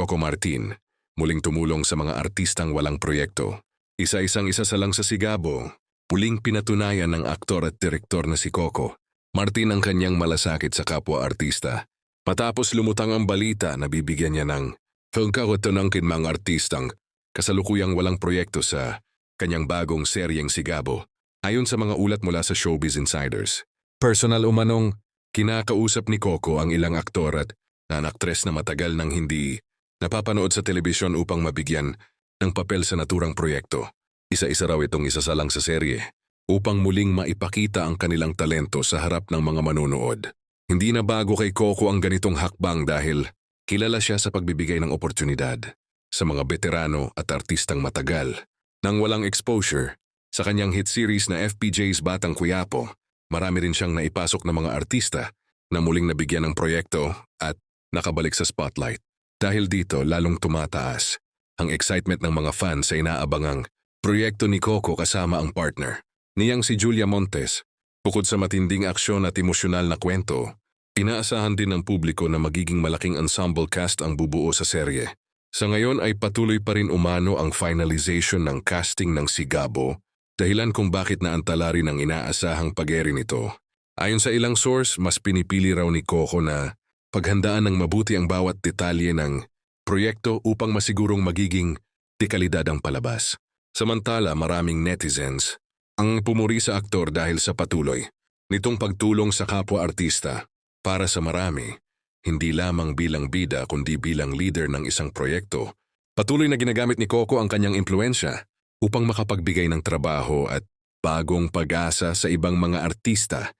Coco Martin, muling tumulong sa mga artistang walang proyekto. Isa-isang isasalang sa Sigabo, muling pinatunayan ng aktor at direktor na si Coco Martin ang kanyang malasakit sa kapwa-artista. Matapos lumutang ang balita na bibigyan niya ng pagkakatanangkin mga artistang kasalukuyang walang proyekto sa kanyang bagong seryeng Sigabo, ayon sa mga ulat mula sa Showbiz Insiders. Personal umanong kinakausap ni Coco ang ilang aktor at aktres na matagal nang hindi napapanood sa telebisyon upang mabigyan ng papel sa naturang proyekto. Isa-isa raw itong isasalang sa serye upang muling maipakita ang kanilang talento sa harap ng mga manonood. Hindi na bago kay Coco ang ganitong hakbang dahil kilala siya sa pagbibigay ng oportunidad sa mga veterano at artistang matagal. Nang walang exposure sa kanyang hit series na FPJ's Batang Quiapo, marami rin siyang naipasok na mga artista na muling nabigyan ng proyekto at nakabalik sa spotlight. Dahil dito, lalong tumataas ang excitement ng mga fans sa inaabangang proyekto ni Coco kasama ang partner niyang si Julia Montes. Bukod sa matinding aksyon at emosyonal na kwento, inaasahan din ng publiko na magiging malaking ensemble cast ang bubuo sa serye. Sa ngayon ay patuloy pa rin umano ang finalization ng casting ng Sigabo, dahilan kung bakit naantala rin ang inaasahang pag-airing nito. Ayon sa ilang source, mas pinipili raw ni Coco na paghandaan ng mabuti ang bawat detalye ng proyekto upang masigurong magiging dekalidad ang palabas. Samantala, maraming netizens ang pumuri sa aktor dahil sa patuloy nitong pagtulong sa kapwa-artista. Para sa marami, hindi lamang bilang bida kundi bilang leader ng isang proyekto, patuloy na ginagamit ni Coco ang kanyang impluensya upang makapagbigay ng trabaho at bagong pag-asa sa ibang mga artista